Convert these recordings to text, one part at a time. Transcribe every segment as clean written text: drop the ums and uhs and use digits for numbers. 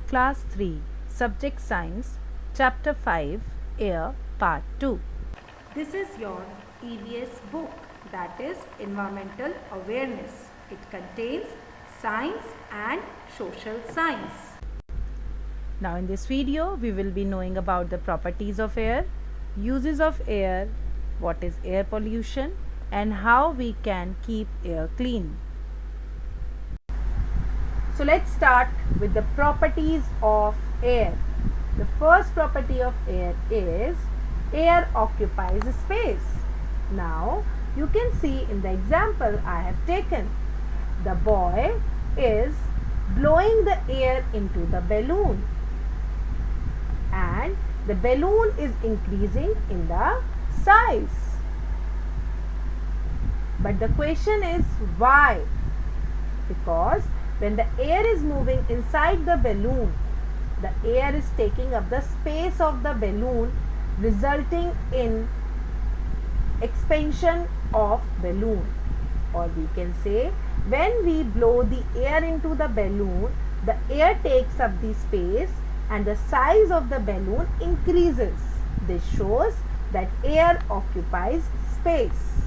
Class 3, Subject Science, Chapter 5, Air, Part 2. This is your EVS book, that is Environmental Awareness. It contains science and social science. Now in this video, we will be knowing about the properties of air, uses of air, what is air pollution, and how we can keep air clean. So let's start with the properties of air. The first property of air is air occupies space. Now you can see in the example I have taken, the boy is blowing the air into the balloon and the balloon is increasing in the size. But the question is why? Because when the air is moving inside the balloon, the air is taking up the space of the balloon, resulting in expansion of balloon. Or we can say, when we blow the air into the balloon, the air takes up the space and the size of the balloon increases. This shows that air occupies space.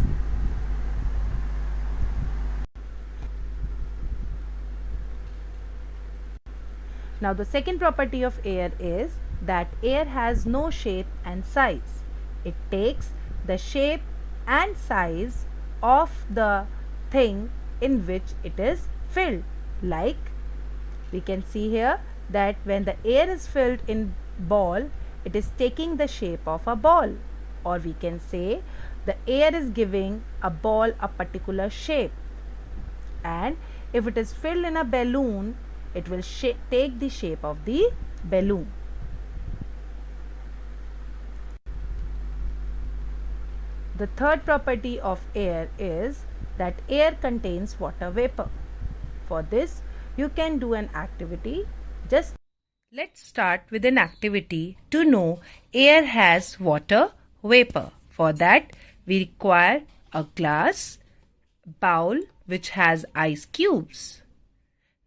Now the second property of air is that air has no shape and size. It takes the shape and size of the thing in which it is filled. Like we can see here that when the air is filled in ball, it is taking the shape of a ball. Or we can say the air is giving a ball a particular shape. And if it is filled in a balloon, it will take the shape of the balloon. The third property of air is that air contains water vapor. For this, you can do an activity. Just let's start with an activity to know air has water vapor. For that, we require a glass bowl which has ice cubes.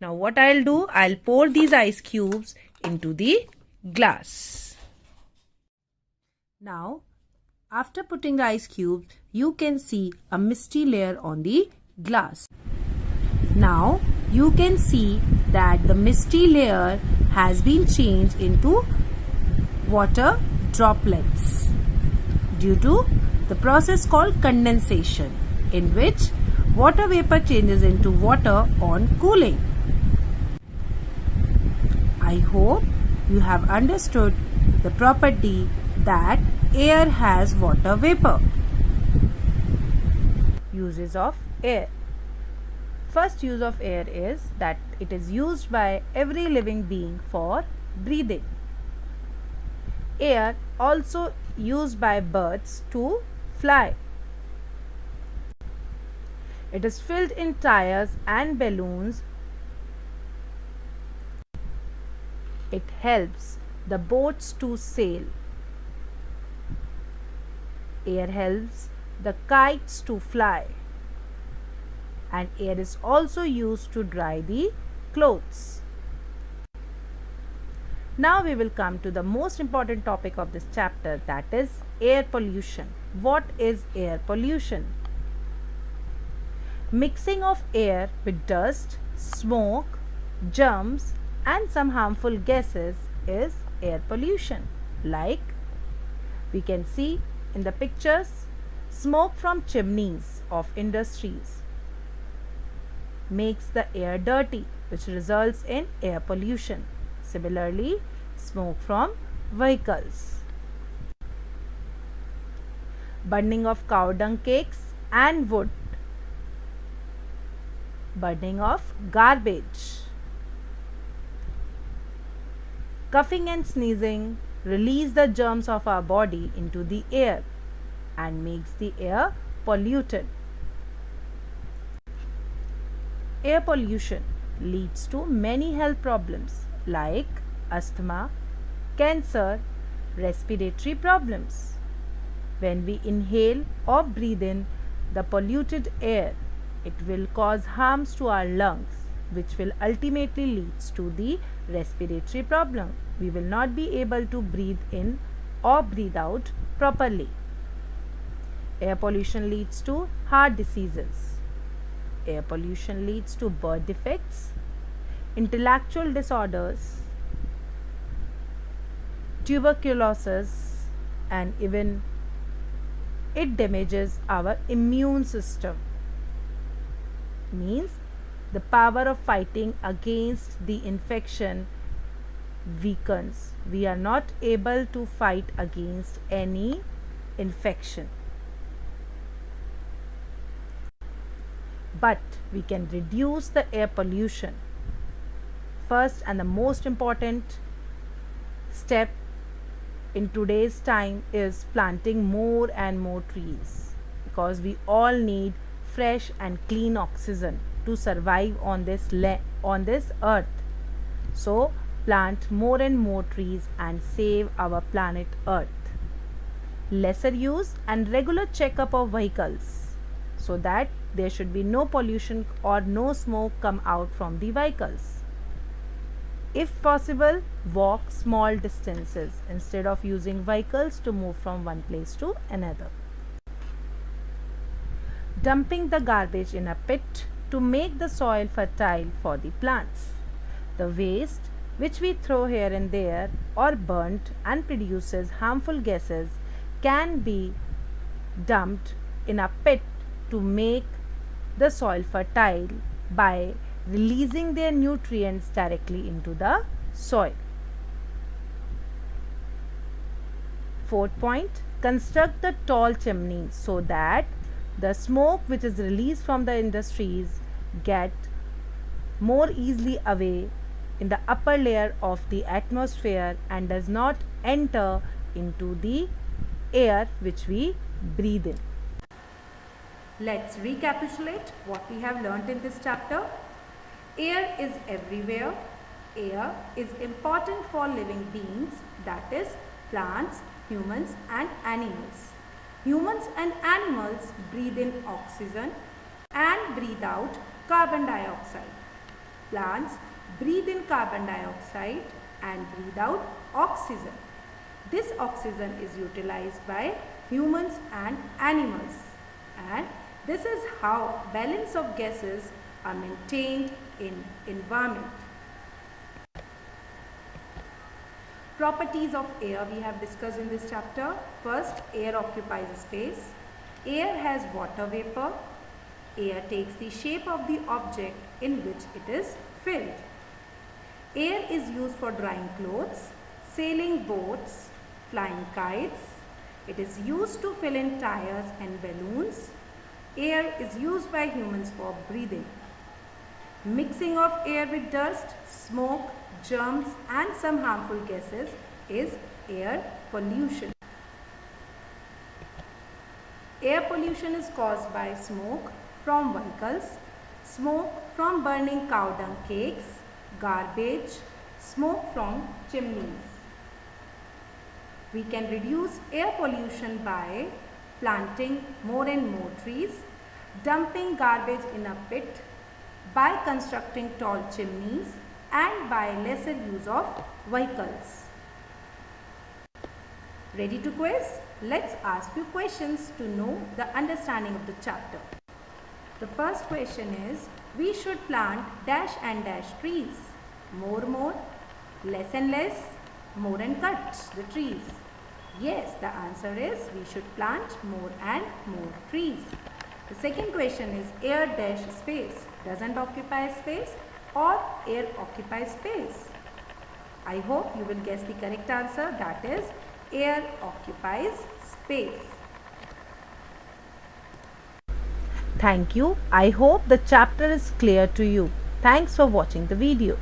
Now what I'll do, I'll pour these ice cubes into the glass. Now after putting ice cubes, you can see a misty layer on the glass. Now you can see that the misty layer has been changed into water droplets due to the process called condensation, in which water vapor changes into water on cooling. I hope you have understood the property that air has water vapor. Uses of air. First use of air is that it is used by every living being for breathing. Air also used by birds to fly. It is filled in tires and balloons. It helps the boats to sail. Air helps the kites to fly. And air is also used to dry the clothes. Now we will come to the most important topic of this chapter, that is air pollution. What is air pollution? Mixing of air with dust, smoke, germs, and some harmful gases is air pollution. Like we can see in the pictures, smoke from chimneys of industries makes the air dirty, which results in air pollution. Similarly, smoke from vehicles. Burning of cow dung cakes and wood. Burning of garbage. Coughing and sneezing release the germs of our body into the air and makes the air polluted. Air pollution leads to many health problems like asthma, cancer, respiratory problems. When we inhale or breathe in the polluted air, it will cause harms to our lungs which will ultimately leads to the respiratory problem. We will not be able to breathe in or breathe out properly. Air pollution leads to heart diseases. Air pollution leads to birth defects, intellectual disorders, tuberculosis, and even it damages our immune system. Means the power of fighting against the infection weakens. We are not able to fight against any infection. But we can reduce the air pollution. First and the most important step in today's time is planting more and more trees, because we all need fresh and clean oxygen to survive on this earth. So plant more and more trees and save our planet Earth. Lesser use and regular checkup of vehicles, so that there should be no pollution or no smoke come out from the vehicles. If possible, walk small distances instead of using vehicles to move from one place to another. Dumping the garbage in a pit to make the soil fertile for the plants. The waste which we throw here and there or burnt and produces harmful gases can be dumped in a pit to make the soil fertile by releasing their nutrients directly into the soil. Fourth point, construct the tall chimneys so that the smoke which is released from the industries get more easily away in the upper layer of the atmosphere and does not enter into the air which we breathe in. Let's recapitulate what we have learnt in this chapter. Air is everywhere. Air is important for living beings, that is plants, humans and animals. Humans and animals breathe in oxygen and breathe out carbon dioxide. Plants breathe in carbon dioxide and breathe out oxygen. This oxygen is utilized by humans and animals, and this is how balance of gases are maintained in environment. Properties of air we have discussed in this chapter. First, air occupies space. Air has water vapor. Air takes the shape of the object in which it is filled. Air is used for drying clothes, sailing boats, flying kites. It is used to fill in tires and balloons. Air is used by humans for breathing. Mixing of air with dust, smoke, germs and some harmful gases is air pollution. Air pollution is caused by smoke from vehicles, smoke from burning cow dung cakes, garbage, smoke from chimneys. We can reduce air pollution by planting more and more trees, dumping garbage in a pit, by constructing tall chimneys and by lesser use of vehicles. Ready to quiz? Let's ask few questions to know the understanding of the chapter. The first question is, we should plant dash and dash trees. More, less and less, more and cut the trees. Yes, the answer is we should plant more and more trees. The second question is, air dash space. Doesn't occupy space or air occupies space? I hope you will guess the correct answer, that is air occupies space. Thank you. I hope the chapter is clear to you. Thanks for watching the video.